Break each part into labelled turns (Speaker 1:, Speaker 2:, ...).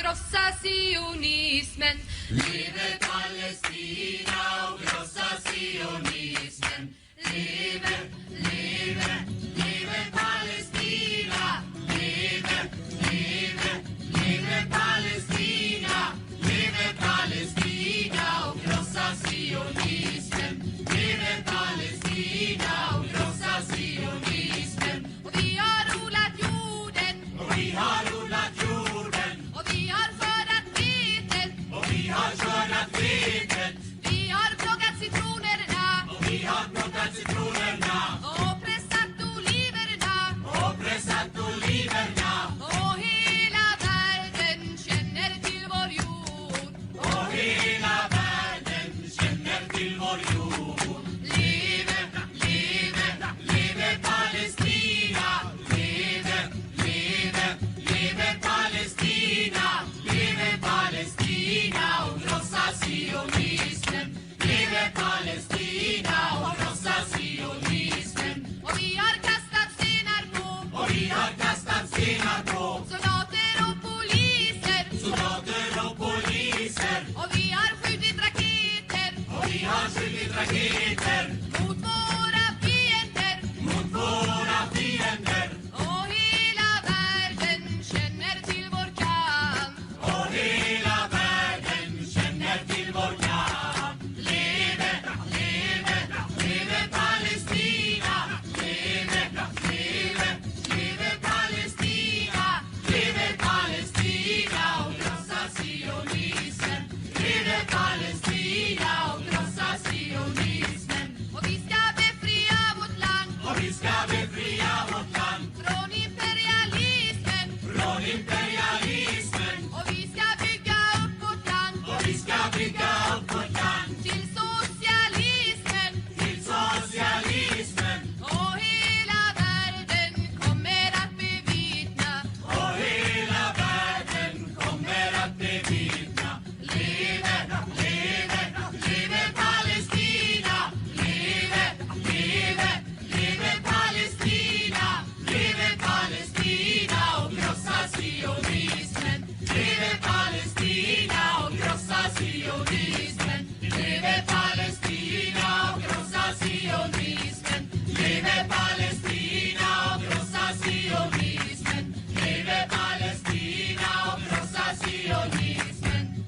Speaker 1: krossa sionismen.
Speaker 2: Leve Palestina och krossa sionismen. Leve, leve, leve Palestina. Leve, leve, leve Palestina. Leve Palestina och krossa sionismen. Leve Palestina och krossa sionismen.
Speaker 1: Och vi har odlat jorden.
Speaker 2: Och vi har odlat jorden.
Speaker 1: Och vi har skördat vetet.
Speaker 2: Och vi har skördat vetet.
Speaker 1: Vi har plockat citronerna.
Speaker 2: Och vi har plockat citronerna.
Speaker 1: Och pressat oliverna.
Speaker 2: Och pressat oliverna.
Speaker 1: Och hela världen känner till vår jord.
Speaker 2: Och hela världen känner till vår jord. Leve, leve, leve Palestina. Leve, leve, leve Palestina. Leve Palestina och krossa sionismen. Leve Palestina och krossa sionismen.
Speaker 1: Och vi har kastat stenar på
Speaker 2: Och vi har kastat stenar på
Speaker 1: soldater och poliser.
Speaker 2: soldater och poliser.
Speaker 1: Och vi har skjutit raketer
Speaker 2: Och vi har skjutit raketer
Speaker 1: mot våra fiender.
Speaker 2: mot våra fiender.
Speaker 1: Och hela världen känner till vår kamp.
Speaker 2: Och hela världen känner till vår kamp. Leve, leve, leve Palestina. Leve, leve, leve Palestina. Leve Palestina och krossa sionismen. Leve Palestina och krossa sionismen.
Speaker 1: Och vi ska befria vårt land
Speaker 2: Och vi ska befria vårt land
Speaker 1: från imperialismen.
Speaker 2: från imperialismen.
Speaker 1: Och vi ska bygga upp vårt land
Speaker 2: Och vi ska bygga upp vårt land
Speaker 1: till socialismen.
Speaker 2: till socialismen.
Speaker 1: Och hela världen kommer att bevittna.
Speaker 2: Och hela världen kommer att bevittna. Leve, leve, leve Palestina. Leve, leve, leve Palestina. Leve Palestina och krossa sionismen. Leve Palestina och krossa sionismen. Leve Palestina och krossa sionismen. Leve Palestina och krossa sionismen. Leve Palestina och krossa sionismen.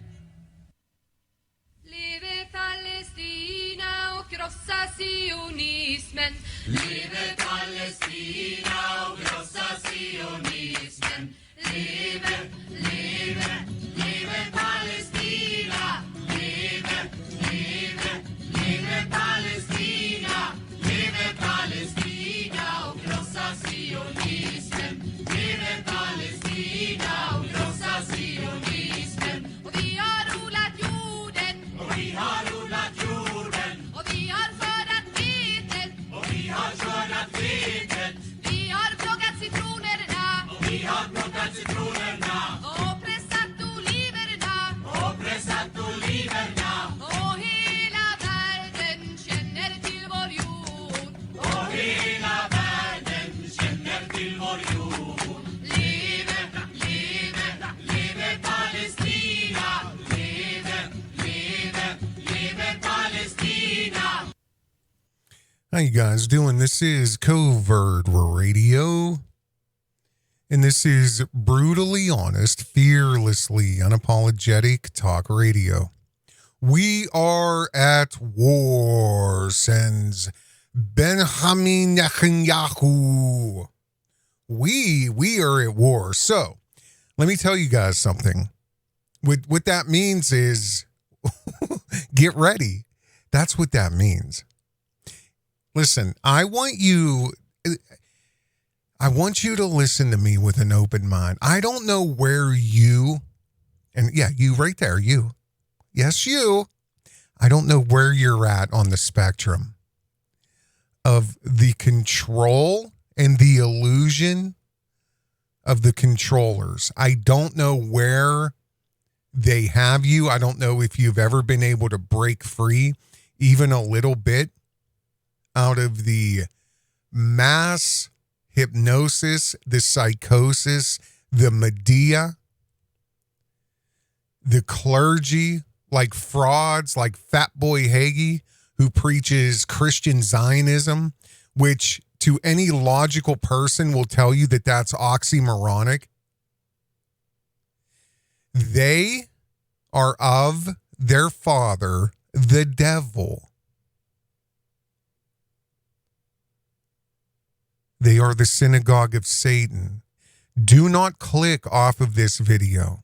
Speaker 1: Leve Palestina och krossa sionismen.
Speaker 2: Leve Palestina och krossa sionismen. Leve, leve, leve Palestina. Leve, leve, leve Palestina. Leve Palestina och krossa sionismen. Leve Palestina och krossa sionismen.
Speaker 1: Och vi har odlat jorden.
Speaker 2: Och vi har odlat jorden.
Speaker 1: Och vi har skördat vetet.
Speaker 2: Och vi har skördat vetet.
Speaker 1: Vi har plockat citronerna.
Speaker 2: Och vi har plockat citronerna.
Speaker 1: Och pressat oliverna.
Speaker 2: Och pressat oliverna.
Speaker 1: Och hela världen känner till vår jord.
Speaker 2: Och hela världen känner till vår jord. Leve, leve, leve Palestina. Leve, leve, leve Palestina.
Speaker 3: How you guys doing? This is Covert Radio, and this is brutally honest, fearlessly unapologetic talk radio. We are at war, sends Benjamin Netanyahu. We are at war. So, let me tell you guys something. What that means is get ready. That's what that means. Listen, I want you to listen to me with an open mind. I don't know where you, and yeah, you right there, you. Yes, you. I don't know where you're at on the spectrum of the control and the illusion of the controllers. I don't know where they have you. I don't know if you've ever been able to break free even a little bit out of the mass hypnosis, the psychosis, the Medea the clergy, like frauds, like Fat Boy Hagee, who preaches Christian Zionism, which to any logical person will tell you that that's oxymoronic. They are of their father, the devil. They are the synagogue of Satan. Do not click off of this video.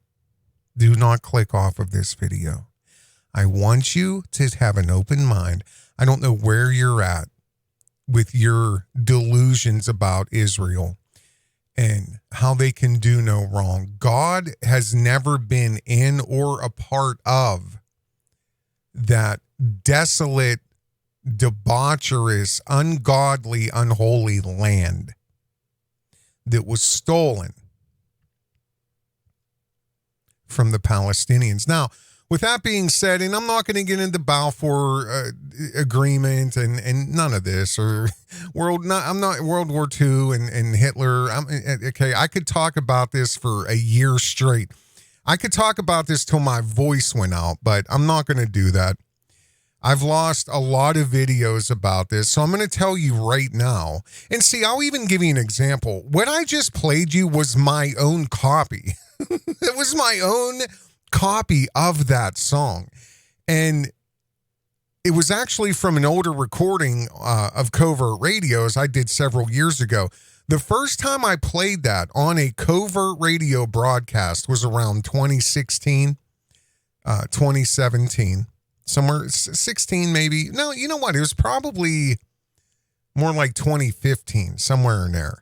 Speaker 3: Do not click off of this video. I want you to have an open mind. I don't know where you're at with your delusions about Israel and how they can do no wrong. God has never been in or a part of that desolate, debaucherous, ungodly, unholy land that was stolen from the Palestinians. Now, with that being said, and I'm not going to get into Balfour Agreement and none of this, or I'm not World War II and Hitler. Okay, I could talk about this for a year straight. I could talk about this till my voice went out, but I'm not going to do that. I've lost a lot of videos about this, so I'm going to tell you right now. And see, I'll even give you an example. What I just played you was my own copy. It was my own copy of that song. And it was actually from an older recording of Covert Radios I did several years ago. The first time I played that on a Covert Radio broadcast was around 2016, 2017. Somewhere 16 maybe. No, you know what? It was probably more like 2015, somewhere in there.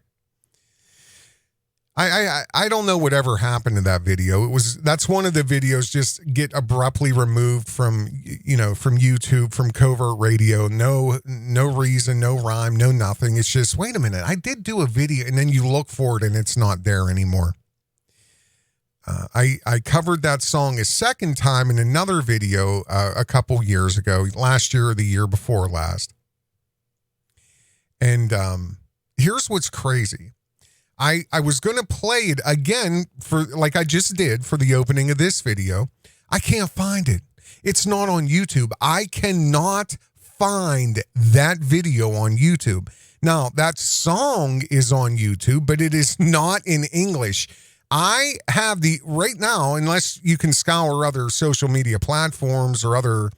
Speaker 3: I don't know whatever happened to that video. That's one of the videos just get abruptly removed from YouTube, from Covert Radio. No reason, no rhyme, no nothing. It's just, wait a minute, I did do a video, and then you look for it and it's not there anymore. I covered that song a second time in another video a couple years ago, last year or the year before last. And here's what's crazy. I was going to play it again for, like I just did for the opening of this video. I can't find it. It's not on YouTube. I cannot find that video on YouTube. Now, that song is on YouTube, but it is not in English. I have right now, unless you can scour other social media platforms or other,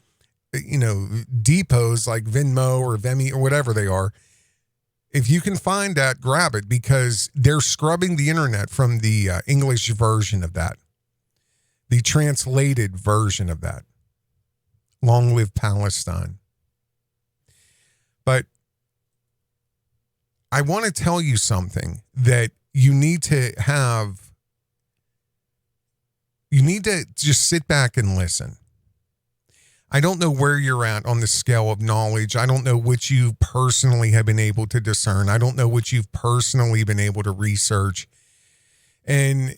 Speaker 3: depots like Venmo or Vemi or whatever they are. If you can find that, grab it, because they're scrubbing the internet from the English version of that, the translated version of that. Long live Palestine. But I want to tell you something that you need to just sit back and listen. I don't know where you're at on the scale of knowledge. I don't know what you personally have been able to discern. I don't know what you've personally been able to research. And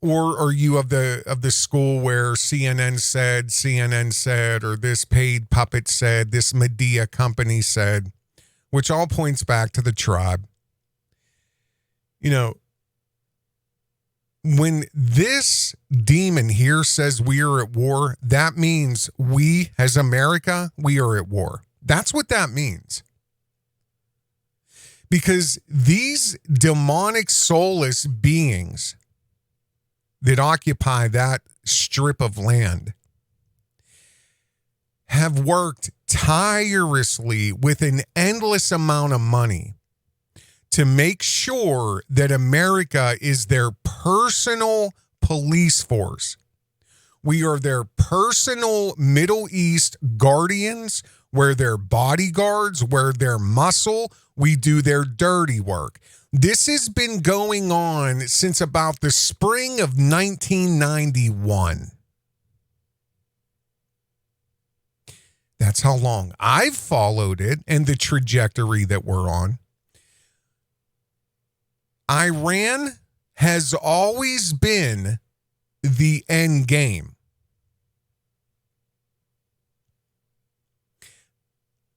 Speaker 3: or are you of the school where CNN said, or this paid puppet said, this Medea company said, which all points back to the tribe. When this demon here says we are at war, that means we, as America, we are at war. That's what that means. Because these demonic soulless beings that occupy that strip of land have worked tirelessly with an endless amount of money to make sure that America is their personal police force. We are their personal Middle East guardians. We're their bodyguards. We're their muscle. We do their dirty work. This has been going on since about the spring of 1991. That's how long I've followed it and the trajectory that we're on. Iran has always been the end game.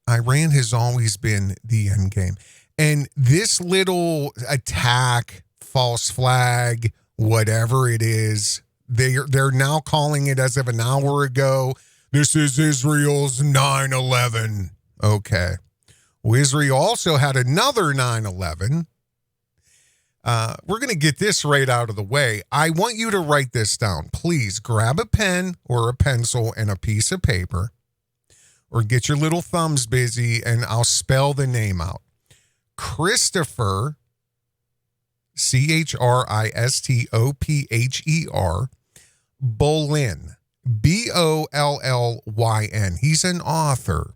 Speaker 3: Iran has always been the end game. And this little attack, false flag, whatever it is, They're now calling it, as of an hour ago, this is Israel's 9/11. Okay. Well, Israel also had another 9/11. We're going to get this right out of the way. I want you to write this down. Please grab a pen or a pencil and a piece of paper, or get your little thumbs busy, and I'll spell the name out. Christopher, Christopher, Bollyn, Bollyn. He's an author.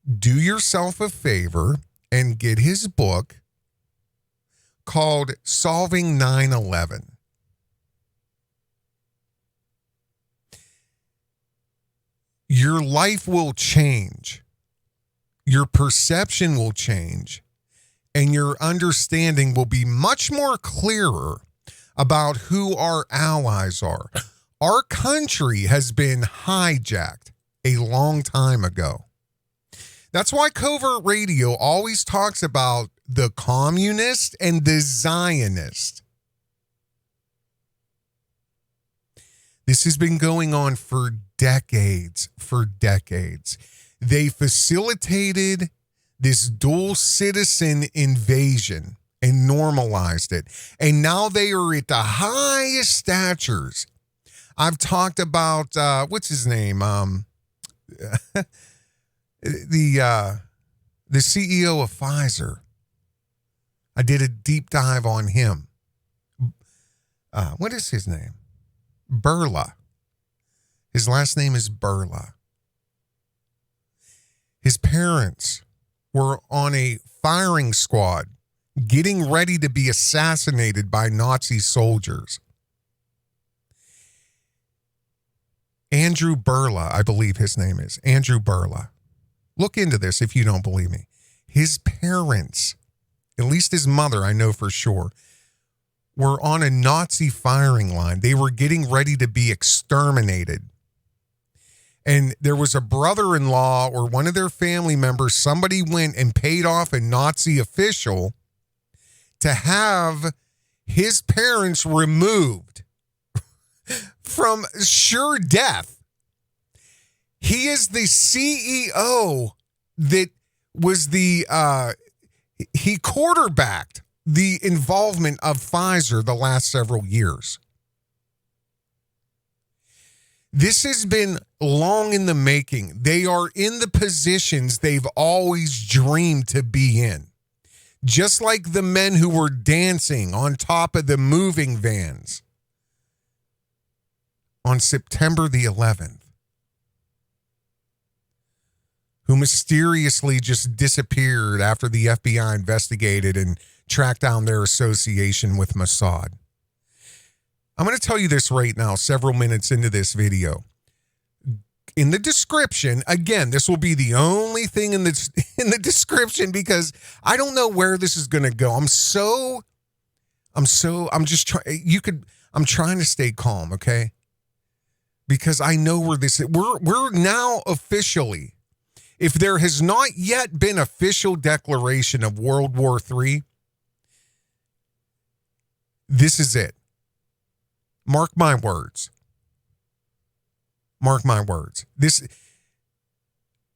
Speaker 3: Do yourself a favor and get his book called Solving 9/11. Your life will change. Your perception will change. And your understanding will be much more clearer about who our allies are. Our country has been hijacked a long time ago. That's why Covert Radio always talks about the communist and the Zionist. This has been going on for decades. They facilitated this dual citizen invasion and normalized it. And now they are at the highest statures. I've talked about, what's his name? The CEO of Pfizer. I did a deep dive on him. What is his name? Burla. His last name is Burla. His parents were on a firing squad getting ready to be assassinated by Nazi soldiers. Andrew Burla, I believe his name is. Andrew Burla. Look into this if you don't believe me. His parents, at least his mother, I know for sure, were on a Nazi firing line. They were getting ready to be exterminated. And there was a brother-in-law or one of their family members, somebody went and paid off a Nazi official to have his parents removed from sure death. He is the CEO that was he quarterbacked the involvement of Pfizer the last several years. This has been long in the making. They are in the positions they've always dreamed to be in. Just like the men who were dancing on top of the moving vans on September the 11th, who mysteriously just disappeared after the FBI investigated and tracked down their association with Mossad. I'm going to tell you this right now, several minutes into this video. In the description, again, this will be the only thing in the description because I don't know where this is going to go. I'm trying to stay calm, okay? Because I know where this is. We're now officially, if there has not yet been official declaration of World War III, this is it. Mark my words. Mark my words.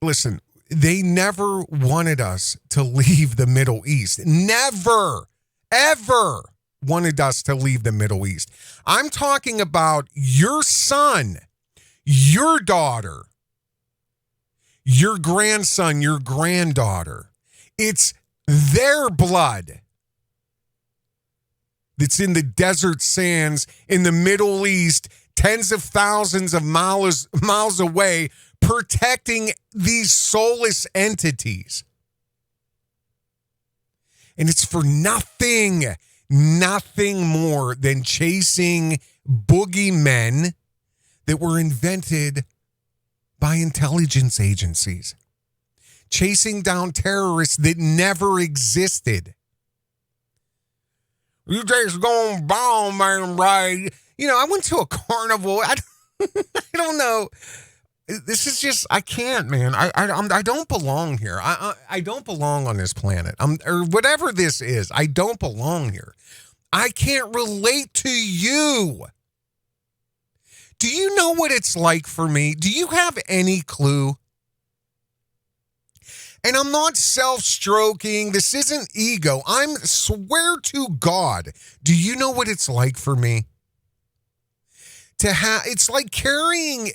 Speaker 3: Listen, they never wanted us to leave the Middle East. Never, ever wanted us to leave the Middle East. I'm talking about your son, your daughter, your grandson, your granddaughter. It's their blood that's in the desert sands in the Middle East, tens of thousands of miles away, protecting these soulless entities. And it's for nothing more than chasing boogeymen that were invented by intelligence agencies, chasing down terrorists that never existed. You just gonna bomb and ride. I went to a carnival. I don't know. This is just, I can't, man. I don't belong here. I don't belong on this planet. Or whatever this is. I don't belong here. I can't relate to you. Do you know what it's like for me? Do you have any clue? And I'm not self-stroking. This isn't ego. I'm swear to God. Do you know what it's like for me? It's like carrying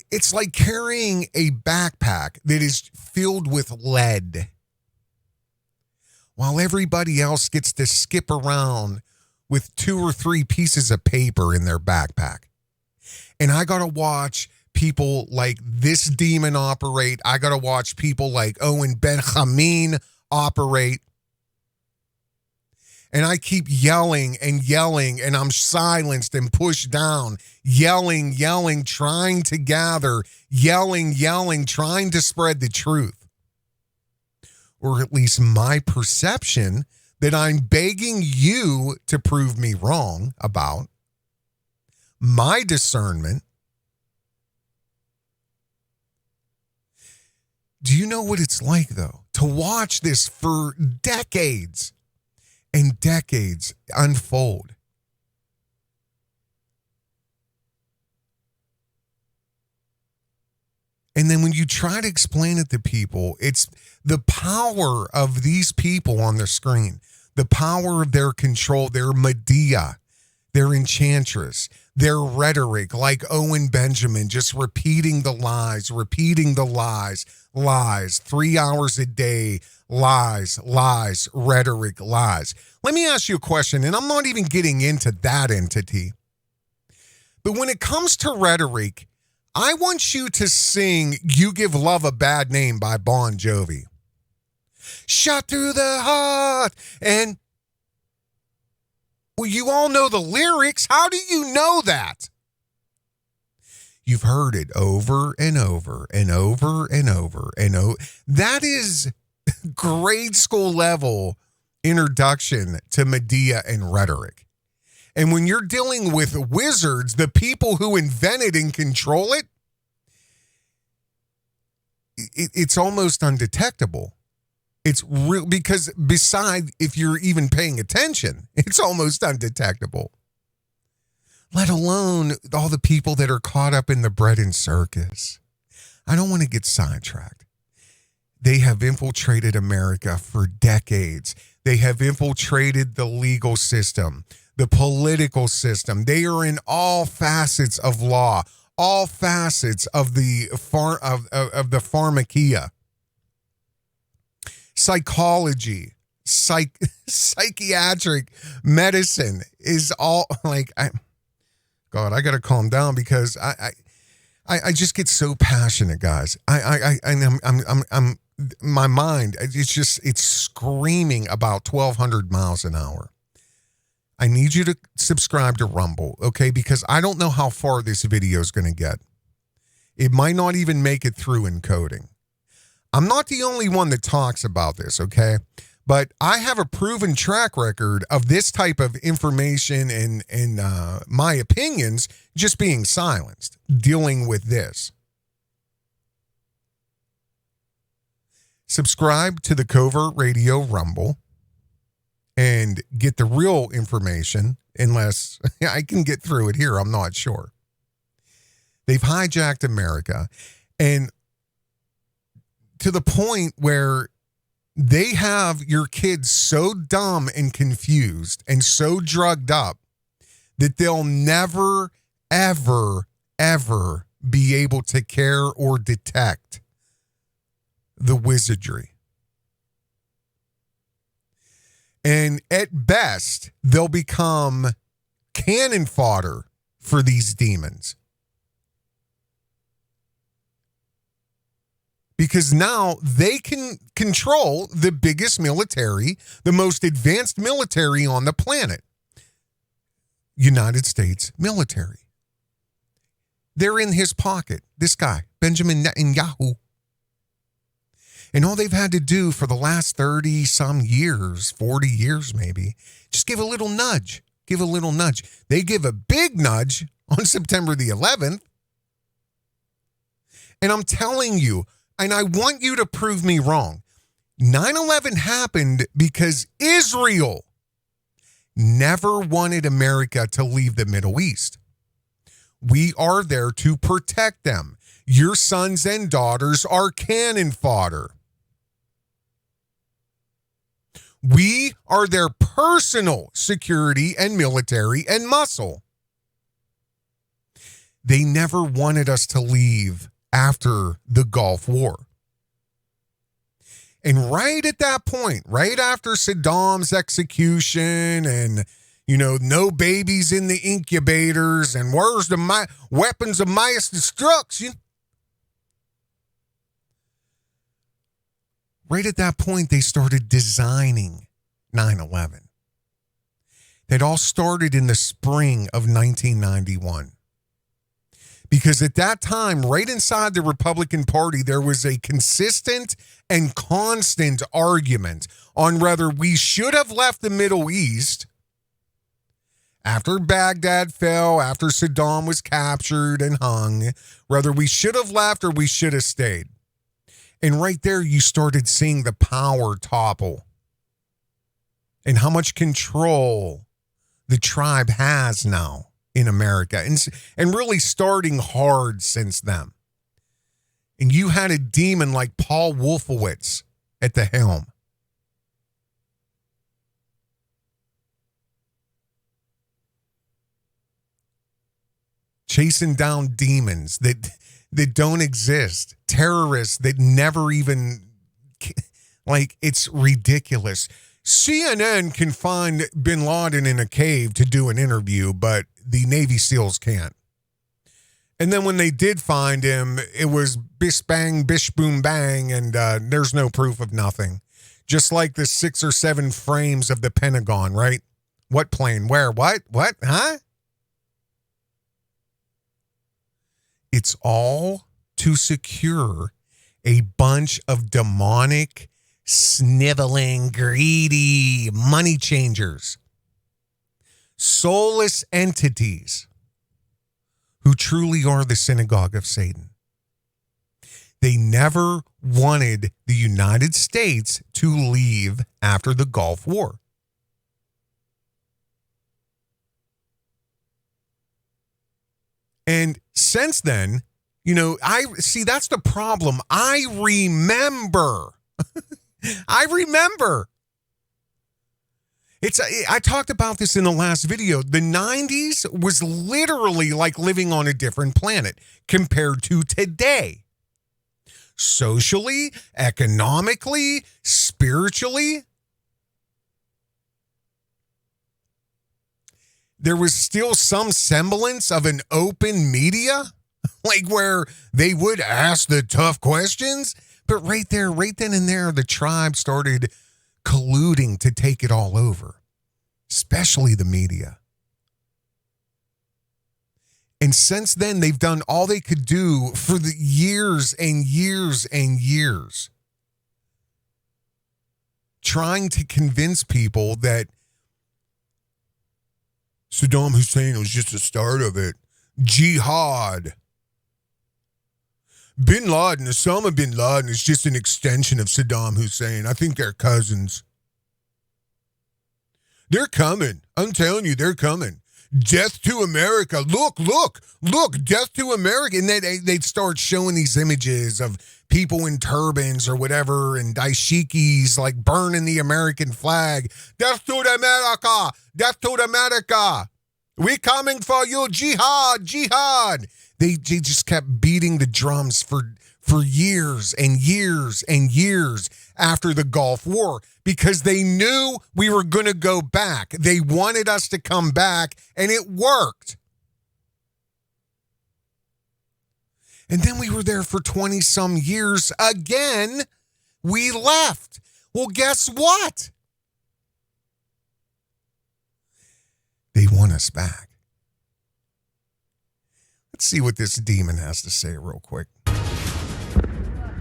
Speaker 3: it's like carrying a backpack that is filled with lead while everybody else gets to skip around with 2 or 3 pieces of paper in their backpack. And I got to watch people like this demon operate. I got to watch people like Owen Benjamin operate. And I keep yelling, and I'm silenced and pushed down, yelling, trying to gather, yelling, trying to spread the truth. Or at least my perception that I'm begging you to prove me wrong about. My discernment. Do you know what it's like, though, to watch this for decades and decades unfold? And then when you try to explain it to people, it's the power of these people on the screen, the power of their control, their Medea, their enchantress, their rhetoric, like Owen Benjamin, just repeating the lies, lies, 3 hours a day, lies, rhetoric, lies. Let me ask you a question, and I'm not even getting into that entity. But when it comes to rhetoric, I want you to sing You Give Love a Bad Name by Bon Jovi. Shot through the heart. And well, you all know the lyrics. How do you know that? You've heard it over and over and over and over and over. That is grade school level introduction to Medea and rhetoric. And when you're dealing with wizards, the people who invented and control it, it's almost undetectable. It's real because beside, if you're even paying attention, it's almost undetectable. Let alone all the people that are caught up in the bread and circus. I don't want to get sidetracked. They have infiltrated America for decades. They have infiltrated the legal system, the political system. They are in all facets of law, all facets of the pharmakia, psychology, psychiatric medicine is all like. God, I got to calm down because I just get so passionate, guys. I'm my mind. It's screaming about 1,200 miles an hour. I need you to subscribe to Rumble, okay? Because I don't know how far this video is going to get. It might not even make it through encoding. I'm not the only one that talks about this, okay? But I have a proven track record of this type of information and my opinions just being silenced, dealing with this. Subscribe to the Covert Radio Rumble and get the real information, unless I can get through it here. I'm not sure. They've hijacked America, and to the point where they have your kids so dumb and confused and so drugged up that they'll never, ever, ever be able to care or detect the wizardry. And at best, they'll become cannon fodder for these demons. Because now they can control the biggest military, the most advanced military on the planet. United States military. They're in his pocket. This guy, Benjamin Netanyahu. And all they've had to do for the last 30 some years, 40 years maybe, just give a little nudge. Give a little nudge. They give a big nudge on September the 11th. And I'm telling you, and I want you to prove me wrong. 9/11 happened because Israel never wanted America to leave the Middle East. We are there to protect them. Your sons and daughters are cannon fodder. We are their personal security and military and muscle. They never wanted us to leave after the Gulf War. And right at that point, right after Saddam's execution and, no babies in the incubators and where's the weapons of mass destruction? Right at that point, they started designing 9/11. That all started in the spring of 1991. Because at that time, right inside the Republican Party, there was a consistent and constant argument on whether we should have left the Middle East after Baghdad fell, after Saddam was captured and hung, whether we should have left or we should have stayed. And right there, you started seeing the power topple and how much control the tribe has now in America, and really starting hard since then. And you had a demon like Paul Wolfowitz at the helm. Chasing down demons that don't exist. Terrorists that never even, it's ridiculous. CNN can find bin Laden in a cave to do an interview, but the Navy SEALs can't. And then when they did find him, it was bish bang, bish boom bang, and there's no proof of nothing. Just like the 6 or 7 frames of the Pentagon, right? What plane? Where? What? Huh? It's all to secure a bunch of demonic, sniveling, greedy money changers, soulless entities who truly are the synagogue of Satan. They never wanted the United States to leave after the Gulf War. And since then, that's the problem. I remember. I talked about this in the last video. The 90s was literally like living on a different planet compared to today. Socially, economically, spiritually. There was still some semblance of an open media, like where they would ask the tough questions. But right there, right then and there, the tribe started colluding to take it all over, especially the media. And since then, they've done all they could do for the years and years and years, trying to convince people that Saddam Hussein was just the start of it. Jihad. Osama bin Laden is just an extension of Saddam Hussein. I think they're cousins. They're coming. I'm telling you, they're coming. Death to America. Look, death to America. And they'd start showing these images of people in turbans or whatever and dashikis like burning the American flag. Death to America. Death to America. We coming for you. Jihad. They just kept beating the drums for years and years and years after the Gulf War because they knew we were going to go back. They wanted us to come back, and it worked. And then we were there for 20-some years. Again, we left. Well, guess what? They want us back. Let's see what this demon has to say real quick.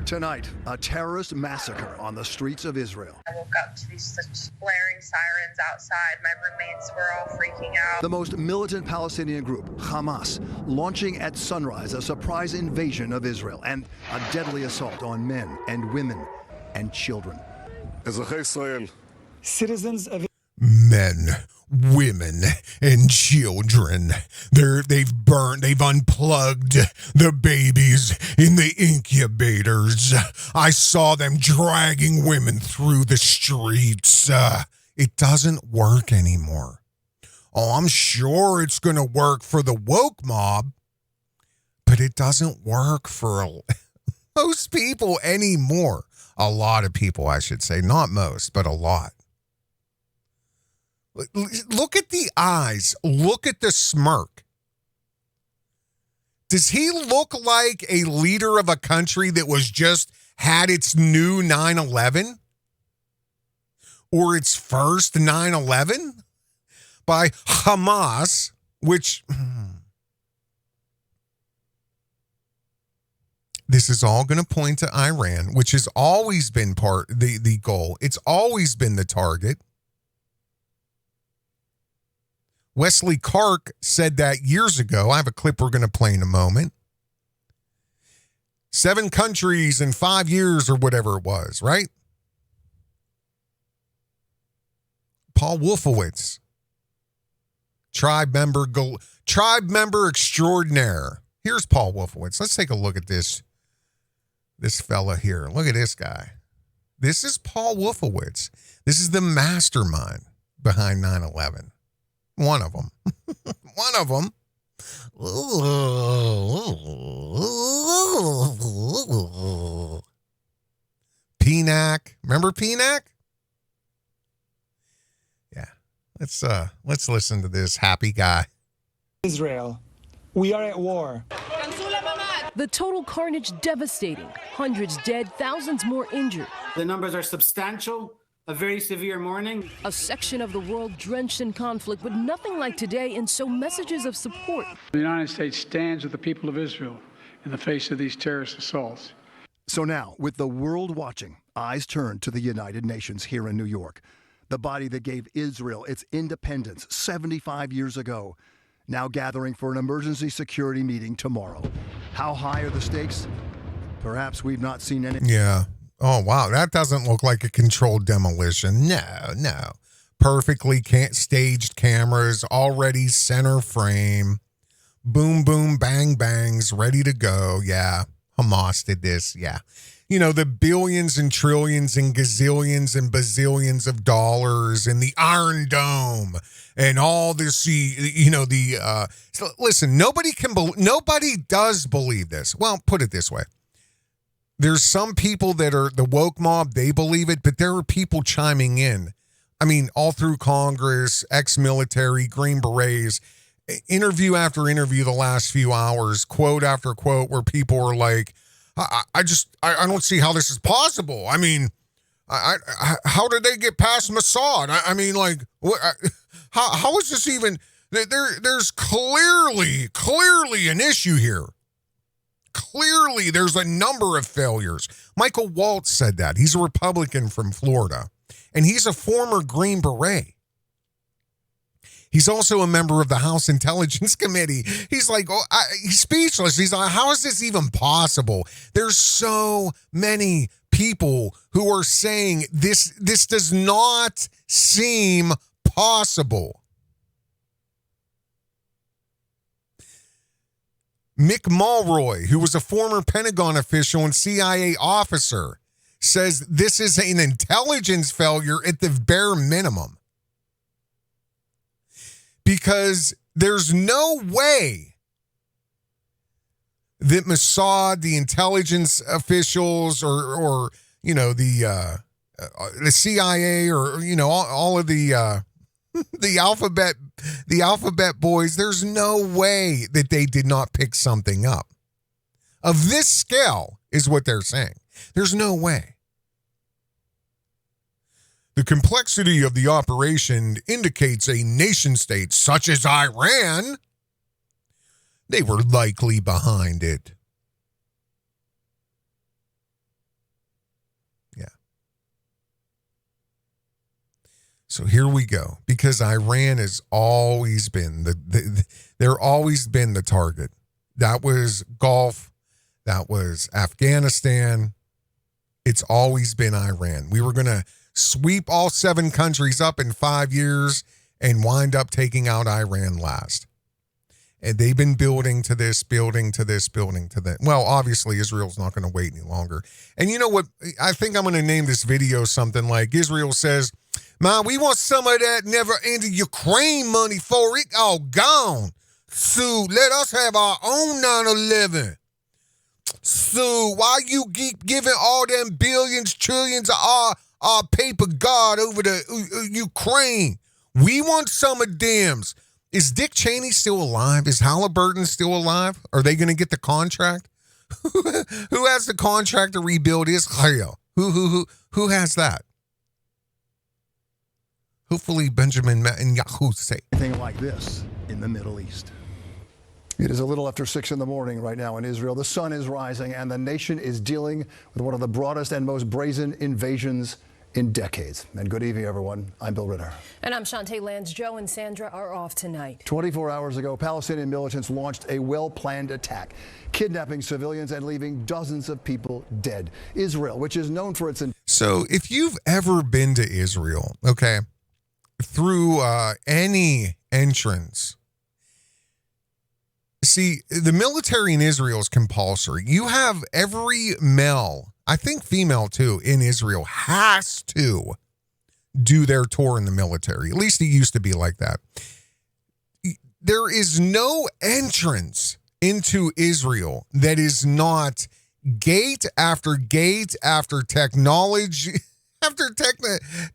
Speaker 4: Tonight, a terrorist massacre on the streets of Israel.
Speaker 5: I woke up to these such blaring sirens outside. My roommates were all freaking out.
Speaker 4: The most militant Palestinian group, Hamas, launching at sunrise a surprise invasion of Israel and a deadly assault on men and women and children.
Speaker 6: Citizens of
Speaker 3: Men, women and children. They've unplugged the babies in the incubators. I saw them dragging women through the streets. It doesn't work anymore. Oh, I'm sure it's going to work for the woke mob, but it doesn't work for most people anymore. A lot of people, I should say. Not most, but a lot. Look at the eyes. Look at the smirk. Does he look like a leader of a country that was just had its new 9/11? Or its first 9/11? By Hamas, which... This is all going to point to Iran, which has always been the goal. It's always been the target. Wesley Clark said that years ago. I have a clip we're going to play in a moment. 7 countries in 5 years or whatever it was, right? Paul Wolfowitz, tribe member extraordinaire. Here's Paul Wolfowitz. Let's take a look at this fella here. Look at this guy. This is Paul Wolfowitz. This is the mastermind behind 9/11. One of them. One of them. PNAC. Remember PNAC? Yeah. Let's listen to this happy guy.
Speaker 6: Israel, we are at war.
Speaker 7: The total carnage devastating. Hundreds dead, thousands more injured.
Speaker 8: The numbers are substantial. A very severe mourning.
Speaker 7: A section of the world drenched in conflict, but nothing like today, and so messages of support.
Speaker 9: The United States stands with the people of Israel in the face of these terrorist assaults.
Speaker 4: So now, with the world watching, eyes turn to the United Nations here in New York. The body that gave Israel its independence 75 years ago, now gathering for an emergency security meeting tomorrow. How high are the stakes? Perhaps we've not seen any.
Speaker 3: Yeah. Oh, wow. That doesn't look like a controlled demolition. No. Perfectly staged cameras, already center frame. Boom, boom, bang, bangs, ready to go. Yeah. Hamas did this. Yeah. You know, the billions and trillions and gazillions and bazillions of dollars and the Iron Dome and all this, listen, nobody does believe this. Well, put it this way. There's some people that are the woke mob, they believe it, but there are people chiming in. I mean, all through Congress, ex-military, Green Berets, interview after interview the last few hours, quote after quote, where people are like, I don't see how this is possible. I mean, how did they get past Mossad? I mean, like, how is this even, there's clearly an issue here. Clearly, there's a number of failures. Michael Waltz said that. He's a Republican from Florida, and he's a former Green Beret. He's also a member of the House Intelligence Committee. He's like, he's speechless. He's like, how is this even possible? There's so many people who are saying this does not seem possible. Mick Mulroy, who was a former Pentagon official and CIA officer, says this is an intelligence failure at the bare minimum. Because there's no way that Mossad, the intelligence officials, or the CIA, or all of the alphabet boys, there's no way that they did not pick something up of this scale, is what they're saying. There's no way. The complexity of the operation indicates a nation state such as Iran, they were likely behind it. Yeah. So here we go, because Iran has always been they're always been the target. That was Gulf, that was Afghanistan. It's always been Iran. We were going to sweep all 7 countries up in 5 years, and wind up taking out Iran last. And they've been building to this, building to this, building to that. Well, obviously, Israel's not going to wait any longer. And you know what? I think I'm going to name this video something like Israel says, "Man, we want some of that never-ending Ukraine money for it. All gone. So let us have our own 9/11. So why you keep giving all them billions, trillions of our paper God over to Ukraine? We want some of them's." Is Dick Cheney still alive? Is Halliburton still alive? Are they going to get the contract? Who has the contract to rebuild Israel? Who has that? Hopefully Benjamin Netanyahu say.
Speaker 4: Anything like this in the Middle East. It is a little after 6 in the morning right now in Israel. The sun is rising and the nation is dealing with one of the broadest and most brazen invasions in decades. And good evening, everyone. I'm Bill Ritter.
Speaker 7: And I'm Shantae Lands. Joe and Sandra are off tonight.
Speaker 4: 24 hours ago, Palestinian militants launched a well-planned attack, kidnapping civilians and leaving dozens of people dead. Israel, which is known for its...
Speaker 3: So if you've ever been to Israel, okay, through any entrance, see, the military in Israel is compulsory. You have every male, I think female too, in Israel has to do their tour in the military. At least it used to be like that. There is no entrance into Israel that is not gate after technology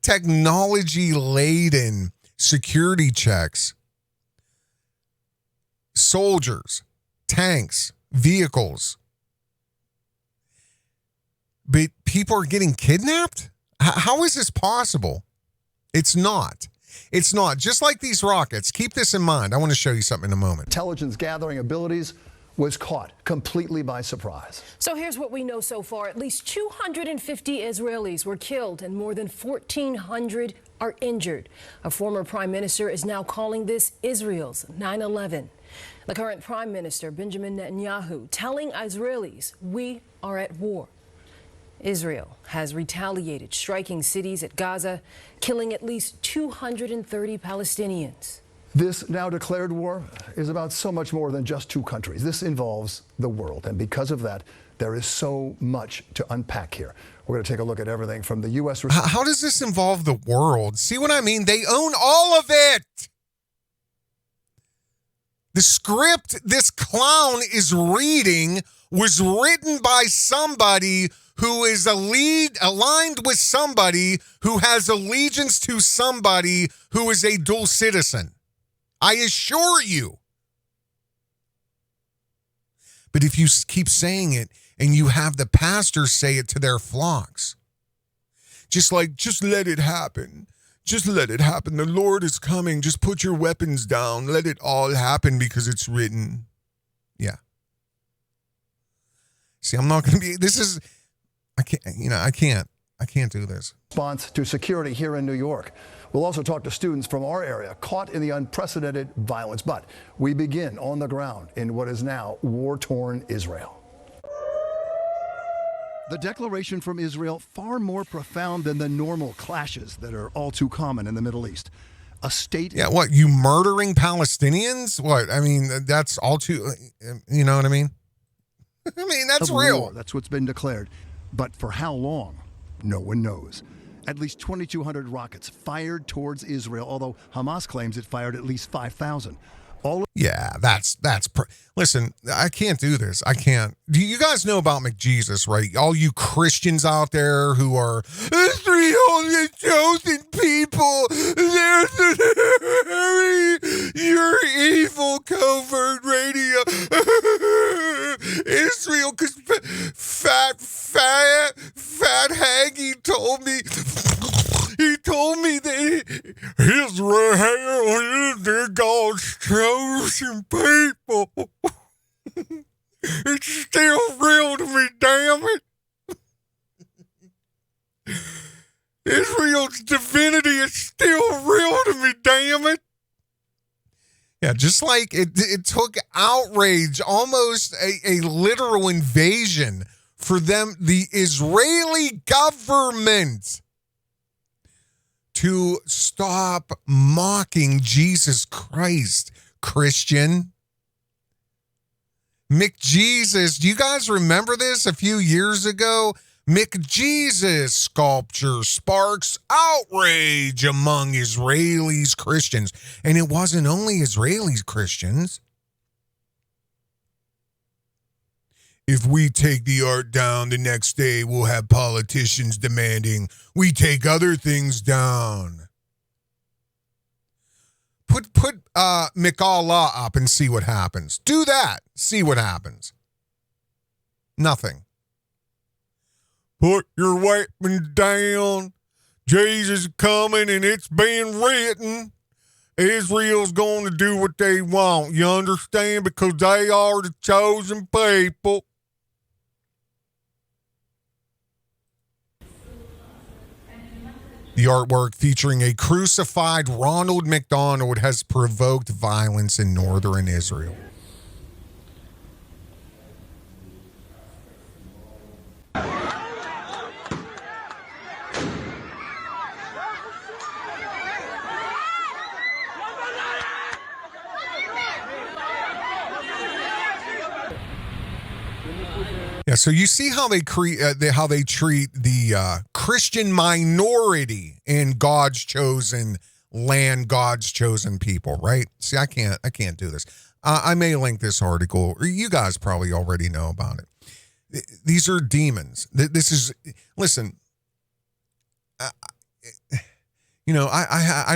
Speaker 3: technology laden security checks, soldiers, tanks, vehicles. But people are getting kidnapped? How is this possible? It's not. It's not. Just like these rockets. Keep this in mind. I want to show you something in a moment.
Speaker 4: Intelligence gathering abilities was caught completely by surprise.
Speaker 7: So here's what we know so far. At least 250 Israelis were killed and more than 1,400 are injured. A former prime minister is now calling this Israel's 9/11. The current prime minister, Benjamin Netanyahu, telling Israelis, "We are at war." Israel has retaliated, striking cities at Gaza, killing at least 230 Palestinians.
Speaker 4: This now declared war is about so much more than just two countries. This involves the world, and because of that, there is so much to unpack here. We're going to take a look at everything from the U.S.
Speaker 3: How does this involve the world? See what I mean? They own all of it. The script this clown is reading was written by somebody who is aligned with somebody who has allegiance to somebody who is a dual citizen. I assure you. But if you keep saying it and you have the pastors say it to their flocks, just let it happen. Just let it happen. The Lord is coming. Just put your weapons down. Let it all happen because it's written. Yeah. See, I'm not going to be, I can't do this.
Speaker 4: Response to security here in New York. We'll also talk to students from our area caught in the unprecedented violence. But we begin on the ground in what is now war-torn Israel. The declaration from Israel far more profound than the normal clashes that are all too common in the Middle East. A state...
Speaker 3: Yeah, what, you murdering Palestinians? What, I mean, that's all too, you know what I mean? I mean, that's real.
Speaker 4: War. That's what's been declared. But for how long? No one knows. At least 2,200 rockets fired towards Israel, although Hamas claims it fired at least 5,000. Listen, I can't do this. I can't. Do you guys know about McJesus, right? All you Christians out there who are 300,000 people. You're evil, Covert Radio. Israel, because fat Haggy told me. He told me that Israel is God's chosen people. It's still real to me, damn it. Israel's divinity is still real to me, damn it. Yeah, just like it took outrage, almost a literal invasion for them, the Israeli government,
Speaker 3: to stop mocking Jesus Christ, Christian. McJesus, do you guys remember this a few years ago? McJesus sculpture sparks outrage among Israelis Christians. And it wasn't only Israelis Christians. If we take the art down the next day, we'll have politicians demanding we take other things down. Put McAllah up and see what happens. Do that. See what happens. Nothing. Put your weapons down. Jesus is coming and it's been written. Israel's going to do what they want. You understand? Because they are the chosen people. The artwork featuring a crucified Ronald McDonald has provoked violence in northern Israel. Yeah, so you see how they treat the Christian minority in God's chosen land, God's chosen people, right? See, I can't do this. I may link this article, or you guys probably already know about it. These are demons. This is, listen. I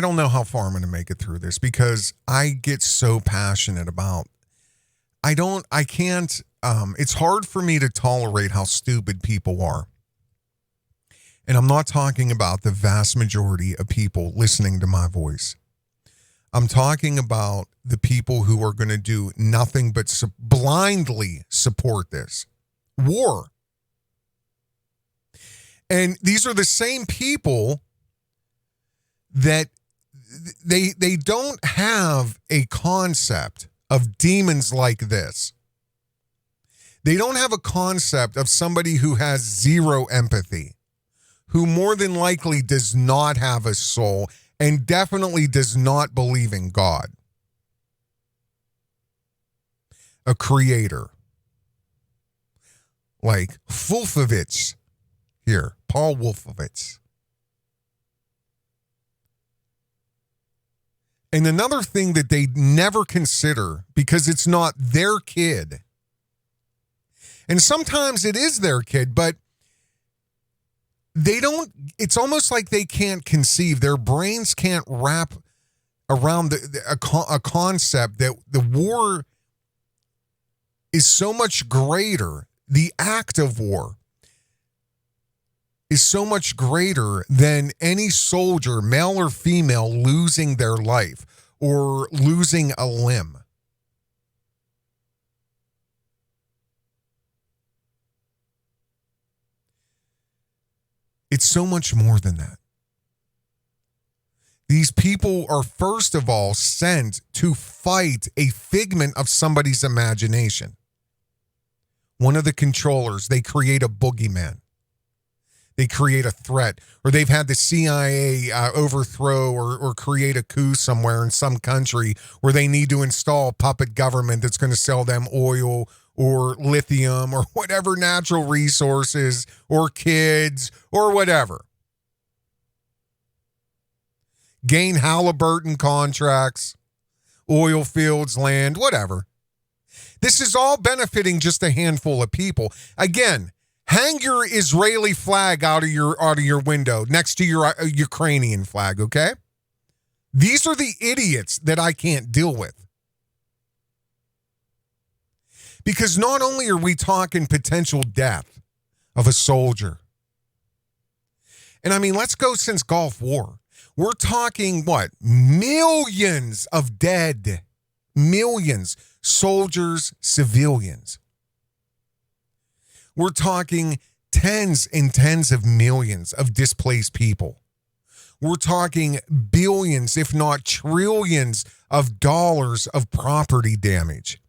Speaker 3: don't know how far I'm going to make it through this because I get so passionate about. It's hard for me to tolerate how stupid people are. And I'm not talking about the vast majority of people listening to my voice. I'm talking about the people who are going to do nothing but blindly support this war. And these are the same people that they don't have a concept of demons like this. They don't have a concept of somebody who has zero empathy, who more than likely does not have a soul and definitely does not believe in God. A creator like Wolfowitz here, Paul Wolfowitz. And another thing that they never consider, because it's not their kid, and sometimes it is their kid, but it's almost like they can't conceive. Their brains can't wrap around a concept that the war is so much greater. The act of war is so much greater than any soldier, male or female, losing their life or losing a limb. It's so much more than that. These people are, first of all, sent to fight a figment of somebody's imagination. One of the controllers, they create a boogeyman. They create a threat, or they've had the CIA overthrow or create a coup somewhere in some country where they need to install a puppet government that's going to sell them oil or lithium or whatever natural resources or kids or whatever. Gain Halliburton contracts, oil fields, land, whatever. This is all benefiting just a handful of people. Again, hang your Israeli flag out of your window next to your Ukrainian flag, okay? These are the idiots that I can't deal with. Because not only are we talking potential death of a soldier, and I mean, let's go since Gulf War. We're talking, what? Millions of dead. Millions. Soldiers, civilians. We're talking tens and tens of millions of displaced people. We're talking billions, if not trillions, of dollars of property damage.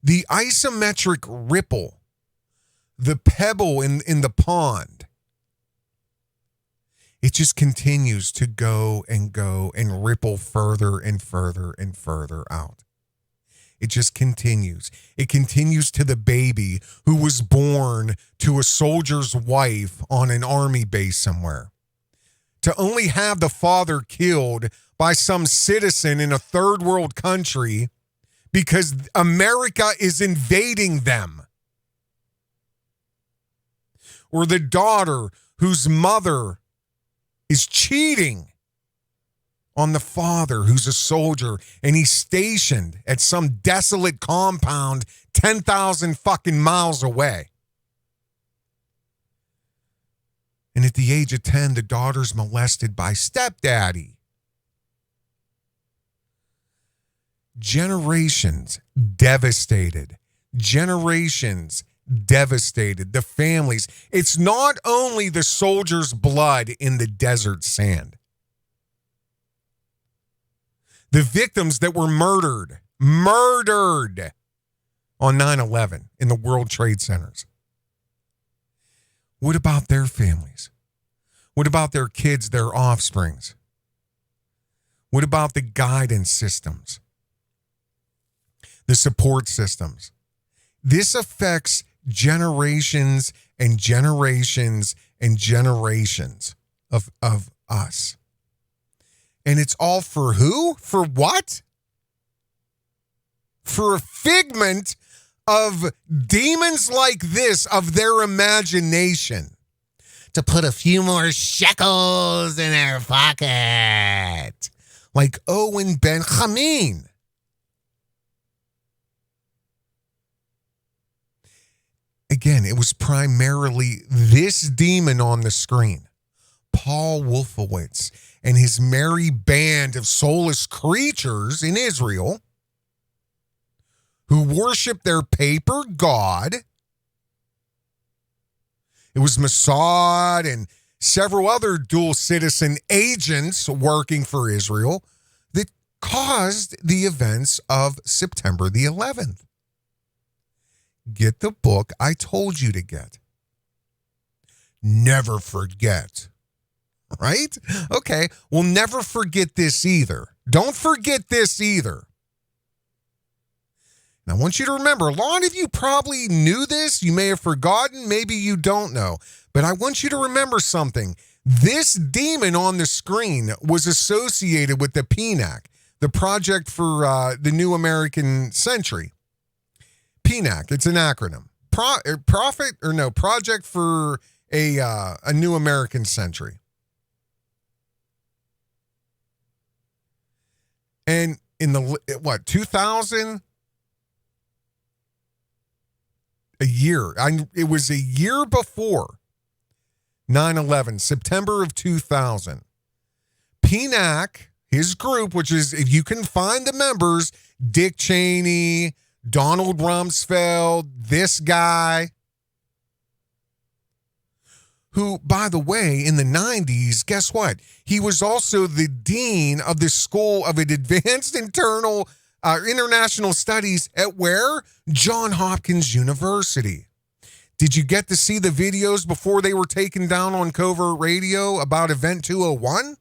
Speaker 3: The isometric ripple, the pebble in the pond, It just continues to go and ripple further and further and further out. It just continues. It continues to the baby who was born to a soldier's wife on an army base somewhere. To only have the father killed by some citizen in a third world country because America is invading them. Or the daughter whose mother is cheating on the father who's a soldier and he's stationed at some desolate compound 10,000 fucking miles away. And at the age of 10, the daughter's molested by stepdaddy. Generations devastated. Generations devastated. The families. It's not only the soldiers' blood in the desert sand. The victims that were murdered on 9/11 in the World Trade Centers. What about their families? What about their kids, their offsprings? What about the guidance systems? The support systems? This affects generations and generations and generations of us. And it's all for who? For what? For a figment of demons like this, of their imagination. To put a few more shekels in their pocket. Like Owen Ben Chamin. Again, it was primarily this demon on the screen. Paul Wolfowitz and his merry band of soulless creatures in Israel who worship their paper god. It was Mossad and several other dual citizen agents working for Israel that caused the events of September the 11th. Get the book I told you to get. Never forget. Right? Okay. We'll never forget this either. Don't forget this either. And I want you to remember, a lot of you probably knew this. You may have forgotten. Maybe you don't know. But I want you to remember something. This demon on the screen was associated with the PNAC, the Project for the New American Century. PNAC, it's an acronym. Project for a New American Century. And in the, 2000? A year. It was a year before 9/11, September of 2000. PNAC, his group, which is, if you can find the members, Dick Cheney, Donald Rumsfeld, this guy, who, by the way, in the 90s, guess what? He was also the dean of the School of Advanced International Studies at where? Johns Hopkins University. Did you get to see the videos before they were taken down on Covert Radio about Event 201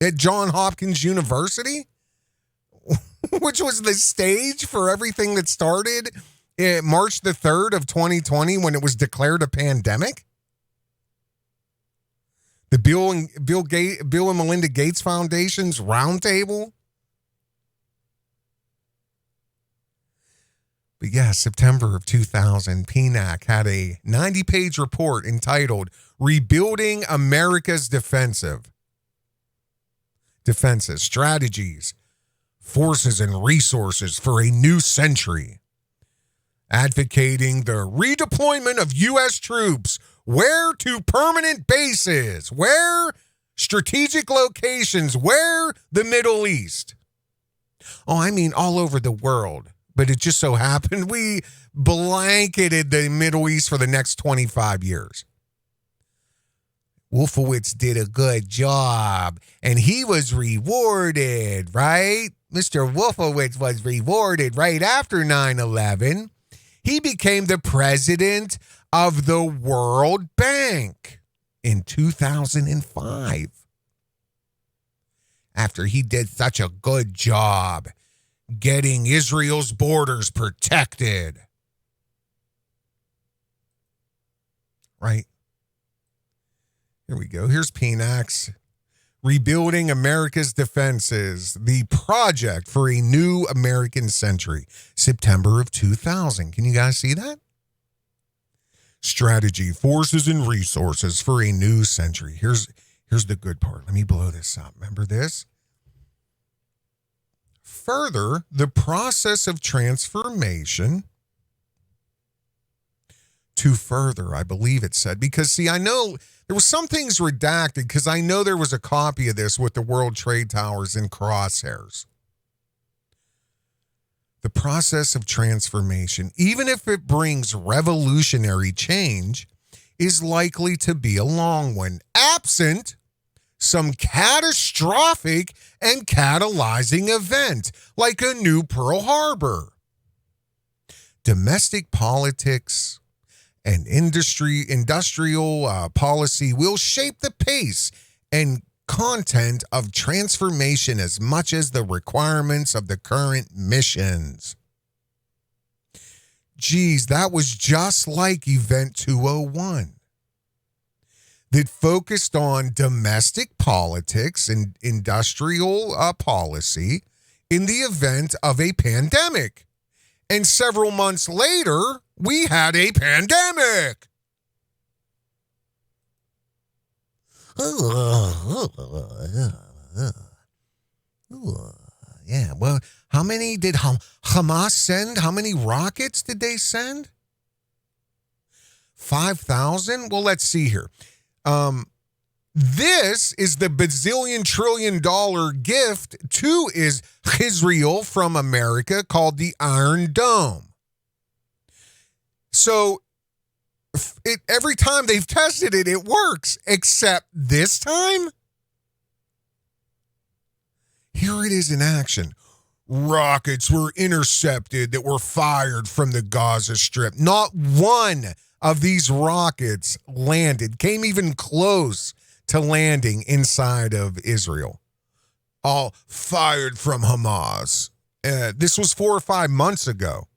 Speaker 3: at Johns Hopkins University? Which was the stage for everything that started March the 3rd of 2020 when it was declared a pandemic? The Bill and Melinda Gates Foundation's roundtable? But yeah, September of 2000, PNAC had a 90-page report entitled Rebuilding America's Defenses, Strategies, Forces, and Resources for a New Century, advocating the redeployment of U.S. troops where to permanent bases, where strategic locations, where the Middle East. Oh, I mean all over the world. But it just so happened we blanketed the Middle East for the next 25 years. Wolfowitz did a good job, and he was rewarded, right? Mr. Wolfowitz was rewarded right after 9/11. He became the president of the World Bank. in 2005 after he did such a good job getting Israel's borders protected. Right? Here we go. Here's PNAX. Rebuilding America's Defenses, the project for a new American century, September of 2000. Can you guys see that? Strategy, forces, and resources for a new century. Here's the good part. Let me blow this up. Remember this? Further, the process of transformation to further, I believe it said, because see, I know there were some things redacted because I know there was a copy of this with the World Trade Towers in crosshairs. The process of transformation, even if it brings revolutionary change, is likely to be a long one, absent some catastrophic and catalyzing event like a new Pearl Harbor. Domestic politics and industrial policy will shape the pace and content of transformation as much as the requirements of the current missions. Geez, that was just like Event 201 that focused on domestic politics and industrial policy in the event of a pandemic. And several months later, we had a pandemic. Yeah, well, how many did Hamas send? How many rockets did they send? 5,000? Well, let's see here. This is the bazillion trillion dollar gift to Israel from America called the Iron Dome. So every time they've tested it, it works, except this time. Here it is in action. Rockets were intercepted that were fired from the Gaza Strip. Not one of these rockets landed, came even close to landing inside of Israel. All fired from Hamas. This was 4 or 5 months ago.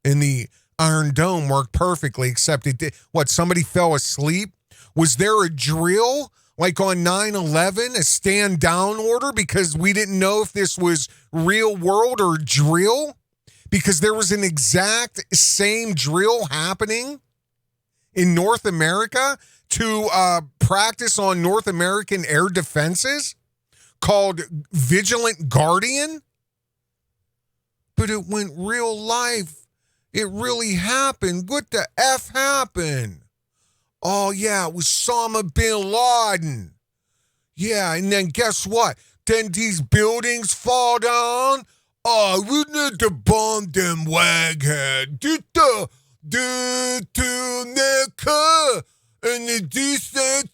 Speaker 3: And the Iron Dome worked perfectly, except it did. What, somebody fell asleep? Was there a drill like on 9/11, a stand down order because we didn't know if this was real world or drill? Because there was an exact same drill happening in North America to practice on North American air defenses called Vigilant Guardian. But it went real life. It really happened. What the F happened? Oh, yeah, it was Osama bin Laden. Yeah, and then guess what? Then these buildings fall down. Oh, we need to bomb them waghead. And the decent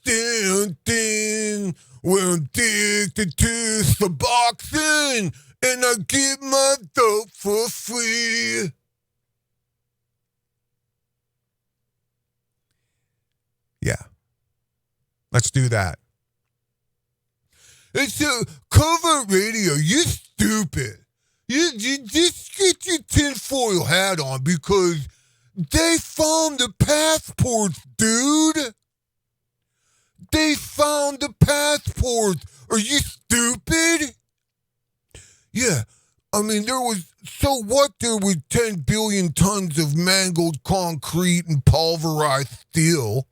Speaker 3: thing. We're addicted to Suboxone. And I get my dope for free. Yeah. Let's do that. It's a Covert Radio. You're stupid. You just get your tinfoil hat on because they found the passports, dude. They found the passports. Are you stupid? Yeah. I mean, there was 10 billion tons of mangled concrete and pulverized steel.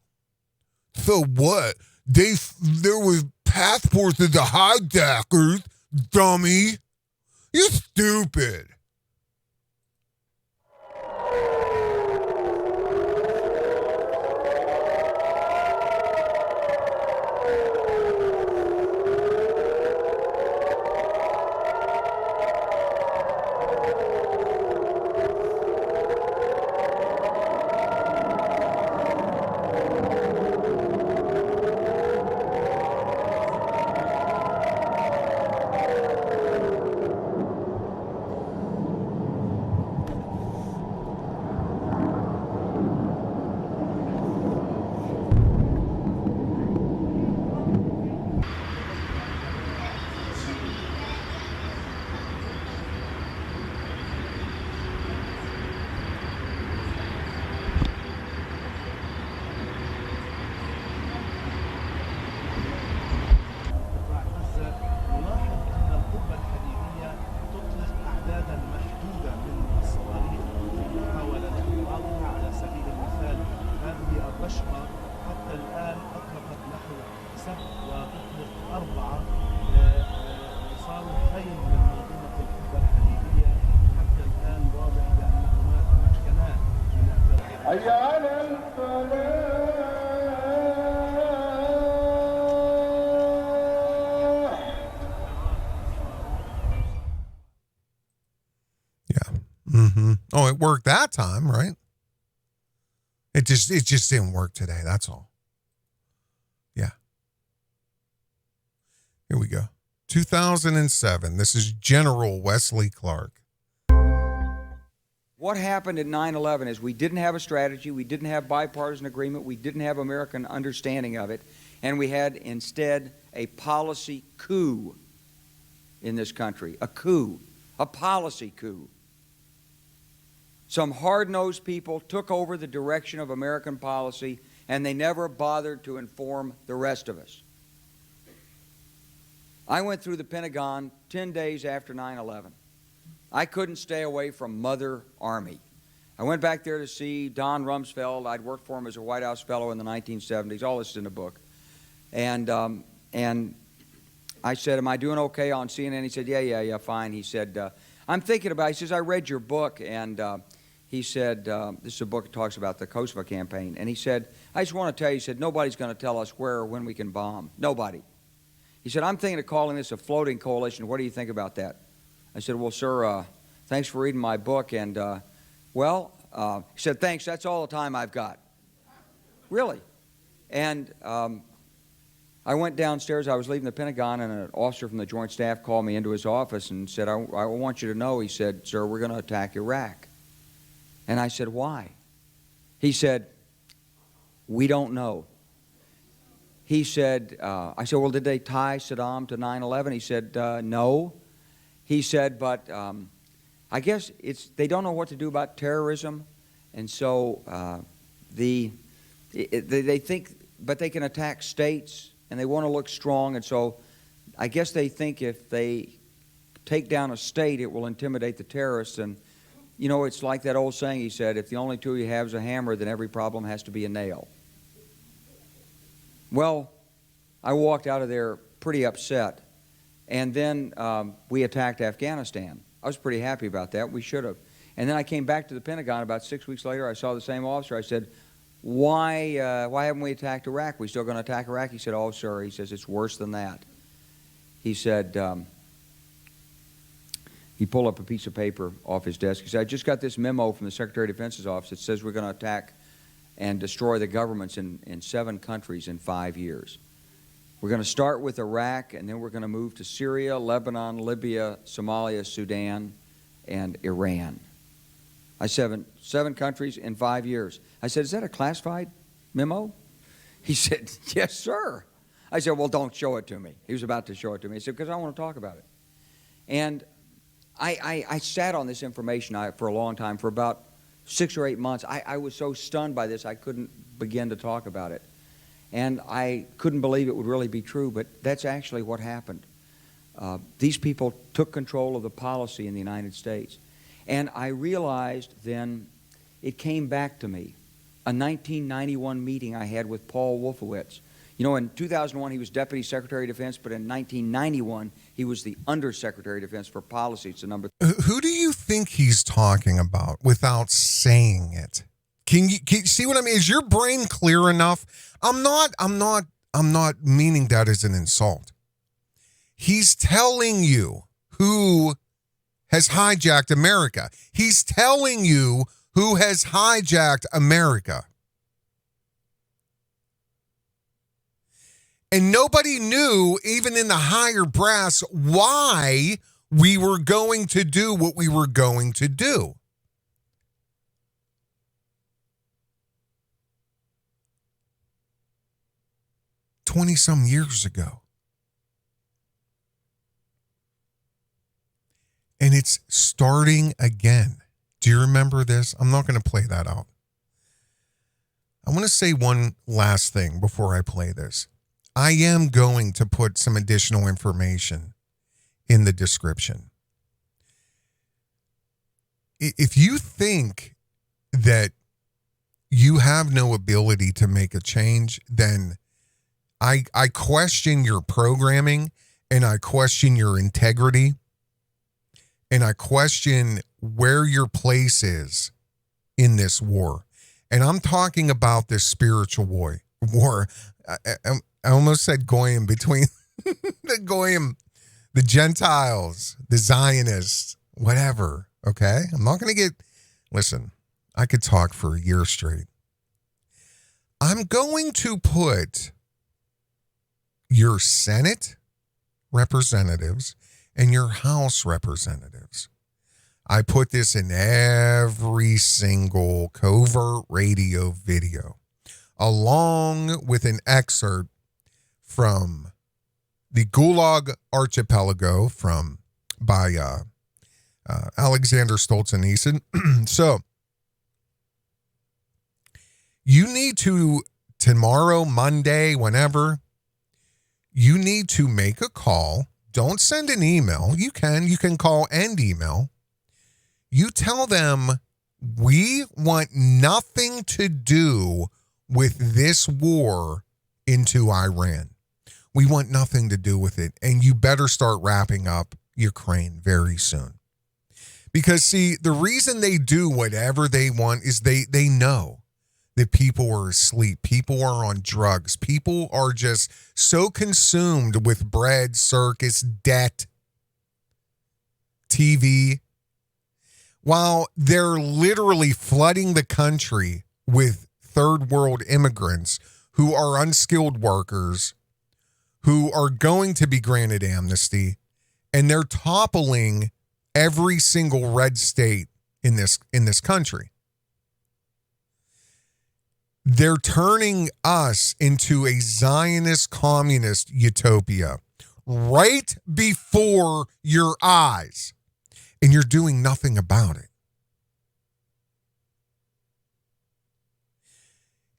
Speaker 3: So what? There was passports of the hijackers, dummy. You're stupid. Oh, it worked that time, right? It just didn't work today. That's all. Yeah. Here we go. 2007. This is General Wesley Clark.
Speaker 10: What happened at 9/11 is we didn't have a strategy, we didn't have bipartisan agreement, we didn't have American understanding of it, and we had instead a policy coup in this country. A coup. A policy coup. Some hard-nosed people took over the direction of American policy, and they never bothered to inform the rest of us. I went through the Pentagon 10 days after 9/11. I couldn't stay away from Mother Army. I went back there to see Don Rumsfeld. I'd worked for him as a White House fellow in the 1970s. All this is in the book. And I said, am I doing okay on CNN? He said, yeah, fine. He said, I'm thinking about it. He says, I read your book. And he said, this is a book that talks about the Kosovo campaign. And he said, I just want to tell you, he said, nobody's going to tell us where or when we can bomb. Nobody. He said, I'm thinking of calling this a floating coalition. What do you think about that? I said, well, sir, thanks for reading my book. And, he said, thanks, that's all the time I've got. Really. And I went downstairs. I was leaving the Pentagon, and an officer from the Joint Staff called me into his office and said, I want you to know, he said, sir, we're going to attack Iraq. And I said, why? He said, we don't know. He said, I said, well, did they tie Saddam to 9/11? He said, no. He said, but I guess they don't know what to do about terrorism, and so they think, but they can attack states, and they want to look strong, and so I guess they think if they take down a state, it will intimidate the terrorists. And you know, it's like that old saying, he said, if the only tool you have is a hammer, then every problem has to be a nail. Well, I walked out of there pretty upset. And then we attacked Afghanistan. I was pretty happy about that. We should have. And then I came back to the Pentagon about 6 weeks later. I saw the same officer. I said, why haven't we attacked Iraq? We still going to attack Iraq? He said, oh, sir. He says, it's worse than that. He said, he pulled up a piece of paper off his desk. He said, I just got this memo from the Secretary of Defense's office that says we're going to attack and destroy the governments in 7 countries in 5 years. We're going to start with Iraq, and then we're going to move to Syria, Lebanon, Libya, Somalia, Sudan, and Iran. I said, 7 countries in 5 years. I said, is that a classified memo? He said, yes, sir. I said, well, don't show it to me. He was about to show it to me. He said, because I want to talk about it. And I sat on this information for a long time, for about 6 or 8 months. I was so stunned by this, I couldn't begin to talk about it. And I couldn't believe it would really be true, but that's actually what happened. These people took control of the policy in the United States. And I realized then, it came back to me, a 1991 meeting I had with Paul Wolfowitz. You know, in 2001, he was Deputy Secretary of Defense, but in 1991, he was the Undersecretary of Defense for Policy. It's the number.
Speaker 3: Who do you think he's talking about without saying it? Can you see what I mean? Is your brain clear enough? I'm not meaning that as an insult. He's telling you who has hijacked America. He's telling you who has hijacked America. And nobody knew, even in the higher brass, why we were going to do what we were going to do. Some years ago. And it's starting again. Do you remember this? I'm not going to play that out. I want to say one last thing before I play this. I am going to put some additional information in the description. If you think that you have no ability to make a change, then I question your programming, and I question your integrity, and I question where your place is in this war. And I'm talking about this spiritual war. I almost said goyim, between the goyim, the Gentiles, the Zionists, whatever. Okay, I'm not going to get Listen, I could talk for a year straight. I'm going to put your Senate representatives and your House representatives. I put this in every single Covert Radio video, along with an excerpt from the Gulag Archipelago by Alexander Solzhenitsyn. So you need to, tomorrow, Monday, whenever, you need to make a call. Don't send an email. You can call and email. You tell them, we want nothing to do with this war into Iran. We want nothing to do with it. And you better start wrapping up Ukraine very soon. Because, see, the reason they do whatever they want is they know that people are asleep. People are on drugs. People are just so consumed with bread, circus, debt, TV, while they're literally flooding the country with third world immigrants who are unskilled workers, who are going to be granted amnesty, and they're toppling every single red state in this country. They're turning us into a Zionist communist utopia right before your eyes, and you're doing nothing about it.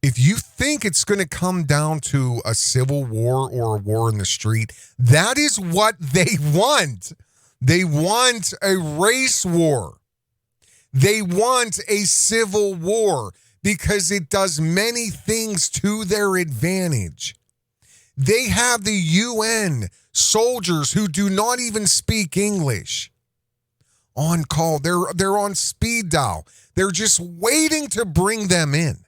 Speaker 3: If you think it's going to come down to a civil war or a war in the street, that is what they want. They want a race war. They want a civil war because it does many things to their advantage. They have the UN soldiers who do not even speak English on call. They're on speed dial. They're just waiting to bring them in.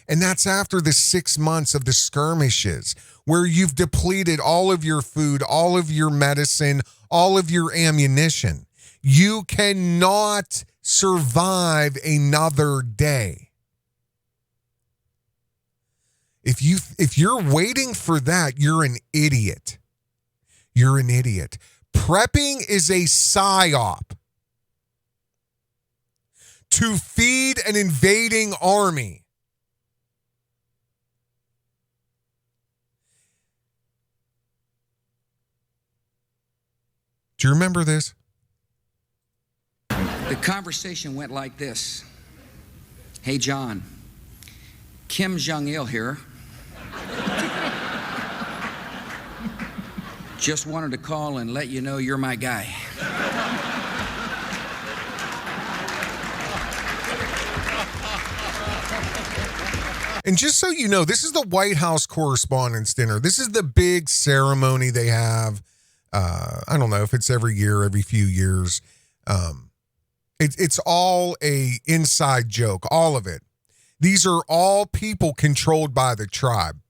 Speaker 3: And that's after the 6 months of the skirmishes where you've depleted all of your food, all of your medicine, all of your ammunition. You cannot survive another day. If you're waiting for that, you're an idiot. You're an idiot. Prepping is a psyop to feed an invading army. Do you remember this?
Speaker 11: The conversation went like this. Hey, John, Kim Jong-il here. Just wanted to call and let you know you're my guy.
Speaker 3: And just so you know, this is the White House Correspondents' Dinner. This is the big ceremony they have. I don't know if it's every year, every few years. It's all a inside joke, all of it. These are all people controlled by the tribe.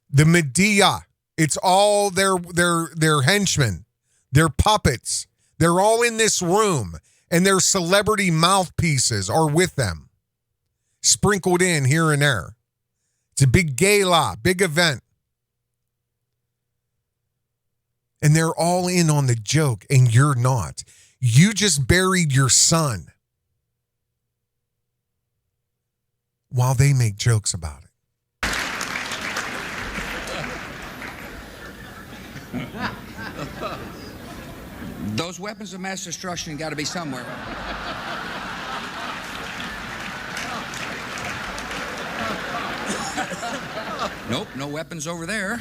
Speaker 3: The media, it's all their henchmen, their puppets. They're all in this room, and their celebrity mouthpieces are with them, sprinkled in here and there. It's a big gala, big event. And they're all in on the joke, and you're not. You just buried your son while they make jokes about it.
Speaker 11: Those weapons of mass destruction got to be somewhere. Nope, no weapons over there.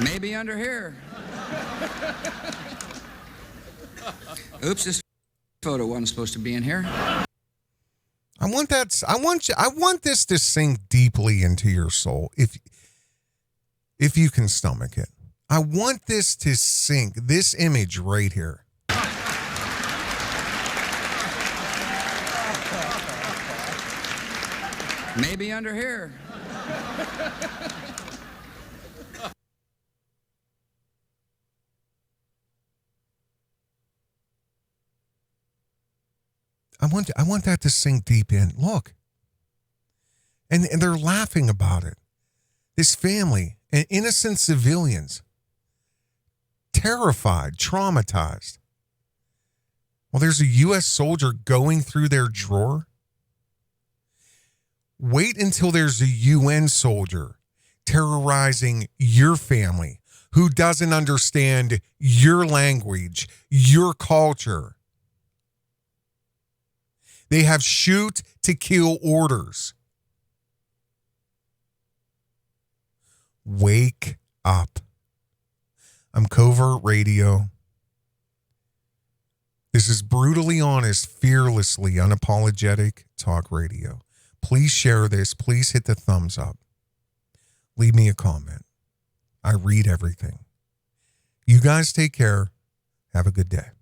Speaker 11: Maybe under here. Oops, this photo wasn't supposed to be in here.
Speaker 3: I want this to sink deeply into your soul, if you can stomach it. I want this to sink, this image right here.
Speaker 11: Maybe under here.
Speaker 3: I want that to sink deep in. Look. And they're laughing about it. This family and innocent civilians, terrified, traumatized. Well, there's a U.S. soldier going through their drawer. Wait until there's a UN soldier terrorizing your family who doesn't understand your language, your culture. They have shoot to kill orders. Wake up. I'm Covert Radio. This is brutally honest, fearlessly unapologetic talk radio. Please share this. Please hit the thumbs up. Leave me a comment. I read everything. You guys take care. Have a good day.